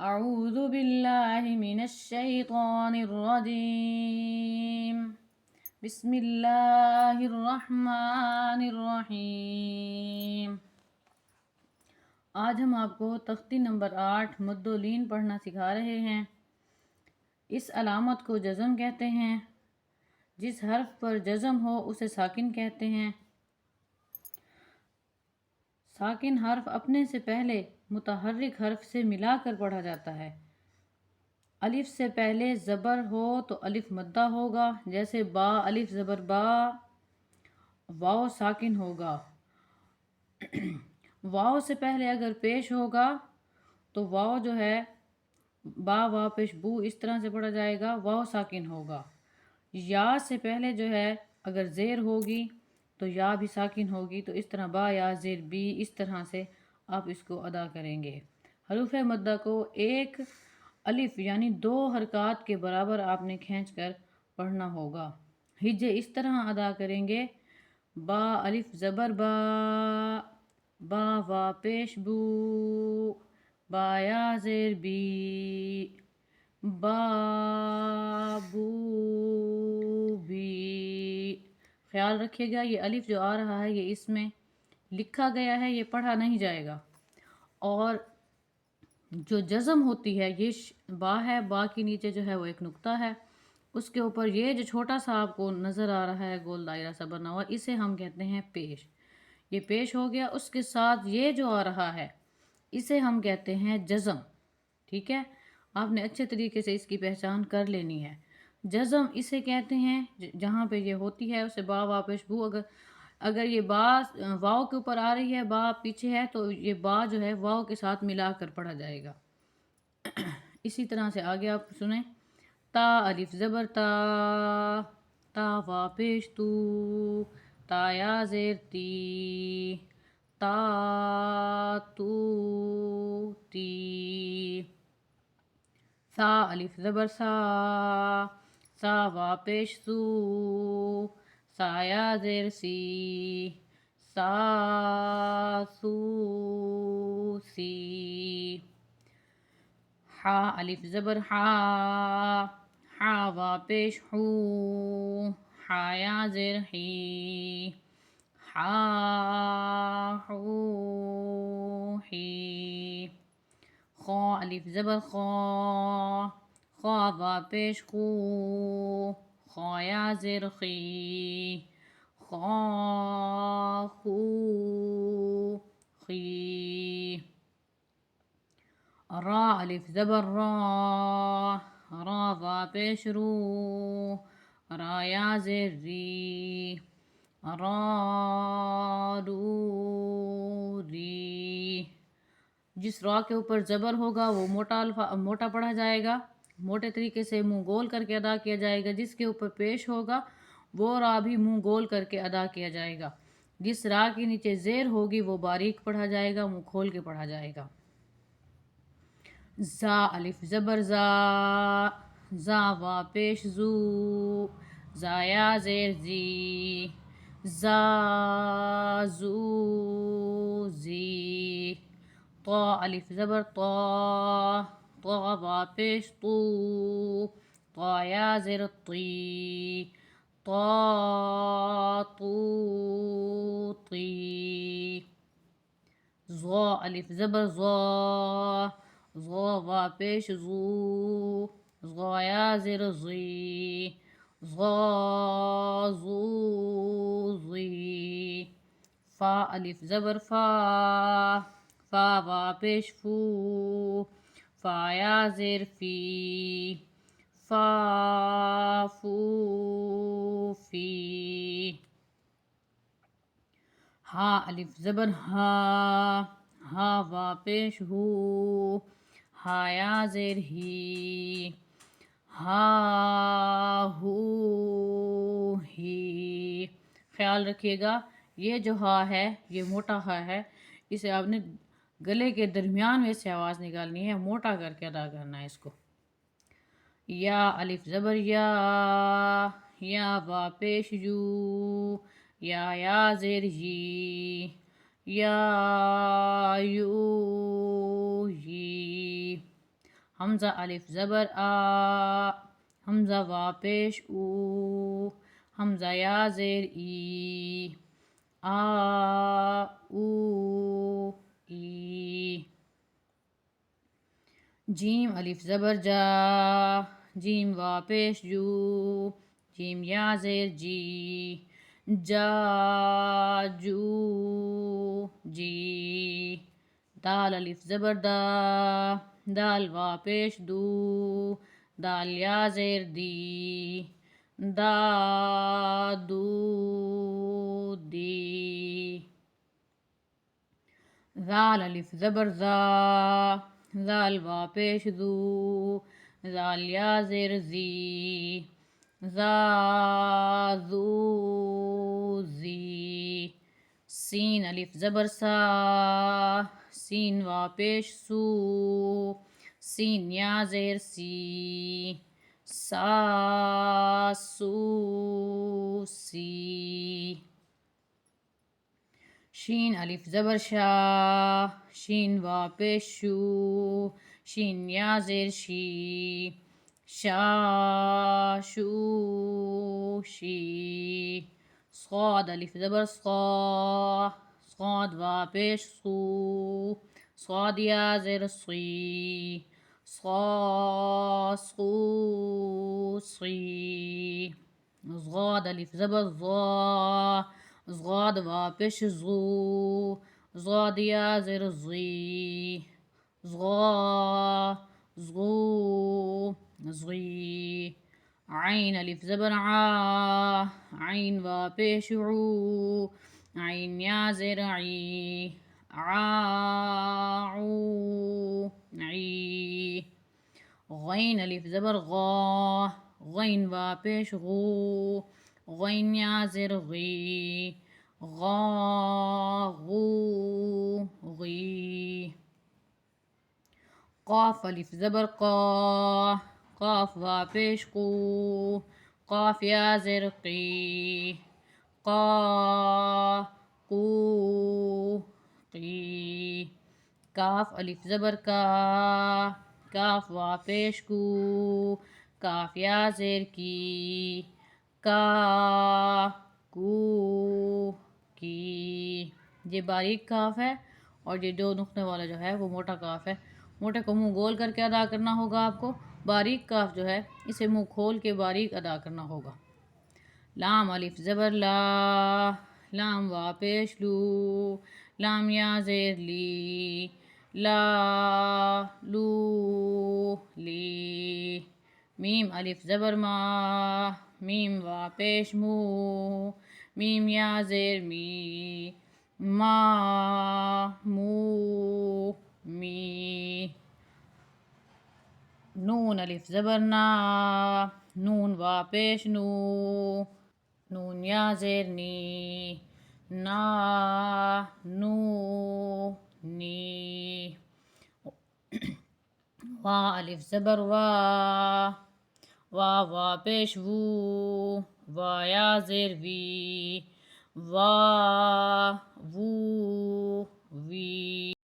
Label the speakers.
Speaker 1: أعوذ بالله من الشيطان الرجيم. بسم الله الرحمن الرحیم. آج ہم آپ کو تختی نمبر 8 مد و لین پڑھنا سکھا رہے ہیں. اس علامت کو جزم کہتے ہیں. جس حرف پر جزم ہو اسے ساکن کہتے ہیں. ساکن حرف اپنے سے پہلے متحرک حرف سے ملا کر پڑھا جاتا ہے. الف سے پہلے زبر ہو تو الف مدہ ہوگا، جیسے با الف زبر با. واو ساکن ہوگا. واو سے پہلے اگر پیش ہوگا تو واو جو ہے با وا پیش بو اس طرح سے پڑھا جائے گا، واو ساکن ہوگا. یا سے پہلے جو ہے اگر زیر ہوگی تو یا بھی ساکن ہوگی، تو اس طرح با یا زیر بی اس طرح سے آپ اس کو ادا کریں گے. حروف مدہ کو ایک الف یعنی 2 حرکات کے برابر آپ نے کھینچ کر پڑھنا ہوگا. ہجے اس طرح ادا کریں گے: با الف زبر با، با وا پیش بو، با یا زیر بی، با بو بی. خیال رکھیے گا یہ الف جو آ رہا ہے یہ اس میں لکھا گیا ہے، یہ پڑھا نہیں جائے گا. اور جو جزم ہوتی ہے یہ با ہے، با کے نیچے جو ہے وہ ایک نقطہ ہے، اس کے اوپر یہ جو چھوٹا سا آپ کو نظر آ رہا ہے گول دائرہ سا بنا ہوا، اسے ہم کہتے ہیں پیش. یہ پیش ہو گیا. اس کے ساتھ یہ جو آ رہا ہے اسے ہم کہتے ہیں جزم. ٹھیک ہے، آپ نے اچھے طریقے سے اس کی پہچان کر لینی ہے. جزم اسے کہتے ہیں جہاں پہ یہ ہوتی ہے اسے با وا پیش بو. اگر یہ با واو کے اوپر آ رہی ہے، با پیچھے ہے، تو یہ با جو ہے واو کے ساتھ ملا کر پڑھا جائے گا. اسی طرح سے آگے آپ سنیں: تا الف زبر تا، تا وا پیش تو، تا یا زیر تی، تا تو تی. سا الف زبر سا، سا وا پیش سو، سا یا زیر سی، سا سو سی. حا الف زبر حا، حا وا پیش حو، حا یا زیر حی، حا حو حی. خا الف زبر خا، خا وا پیش خو، خا یا زیر خی، خا خو خی. را الف زبر را، را وا پیش رو، را یا زیر ری، را رو ری. جس را کے اوپر زبر ہوگا وہ موٹا پڑھا جائے گا، موٹے طریقے سے منہ گول کر کے ادا کیا جائے گا. جس کے اوپر پیش ہوگا وہ را بھی منہ گول کر کے ادا کیا جائے گا. جس را کے نیچے زیر ہوگی وہ باریک پڑھا جائے گا، منہ کھول کے پڑھا جائے گا. زا الف زبر زا، زا وا پیش زو، زا یا زیر زی، زا زو زی. طا الف زبر طا، طا وا پیش طو، طا یا زیر طی، طا طو طی. ظا الف زبر ظا، ظا وا پیش ظو، ظا یا زیر ظی، ظا ظو ظی. فا الف زبر فا، فا وا پیش فو، فا یا زیر فی، فا فو فی. ہا الف زبر ہا، ہا وا پیش ہو، ہا یا زیر ہی، ہا ہو ہی. خیال رکھیے گا یہ جو ہا ہے یہ موٹا ہا ہے، اسے آپ نے گلے کے درمیان میں سے آواز نکالنی ہے، موٹا کر کے ادا کرنا ہے اس کو. یا الف زبر یا، یا وا پیش یو، یا زیر یی، یا یو یی. حمزہ الف زبر آ، حمزہ وا پیش او، حمزہ یا زیر ای، آ او ای، جیم الف زبر جا، جیم وا پیش جو، جیم یا زیر جی، جا جو جی، دال الف زبر دا، دال وا پیش دو، دال یا زیر دی، دا دو دی، ذال الف زبر زا، ذال وا پیش ذو، ذال یا زیر زی، ذا ذو زی، سین الف زبر سا، سین وا پیش سو، سین یا زیر سی، سا سو سی، شین الف زبر شا، شین وا پیش شو، شین یا زیر شی، شا شو شی، صاد الف زبر صا، صاد وا پیش صو، صاد یا زیر صی، صا صو صی، صاد الف زبر ضا، صاد وا پیش زو، صاد یا زیر زی، صا صو صی، عین الف زبر عا، عین وا پیش عو، عین یا زیر عی، عا عو عی، غین الف زبر غا، غین وا پیش غو، غین یا زیر غی، غا غو غی، قاف الف زبر قا، قاف وا پیش قو، قاف یا زیر قی، قا قو قی، کاف الف زبر کا، کاف وا پیش کو، کاف یا زیر کی، کا کو کی، یہ باریک کاف ہے اور یہ دو نقطے والا جو ہے وہ موٹا کاف ہے۔ موٹے کو منہ گول کر کے ادا کرنا ہوگا آپ کو، باریک کاف جو ہے اسے منہ کھول کے باریک ادا کرنا ہوگا۔ لام الف زبر لا، لام وا پیش لو، لام یا زیر لی، لا لو لی، میم الف زبر ما، میم وا پیش مو، میم یا زیر می، ما مو می، نون الف زبر نا، نون وا پیش نو، نون یا زیر نی، نا نو نی، وا الف زبر وا، وا وا پیش وو، وا یا زیر وی، وا وو وی۔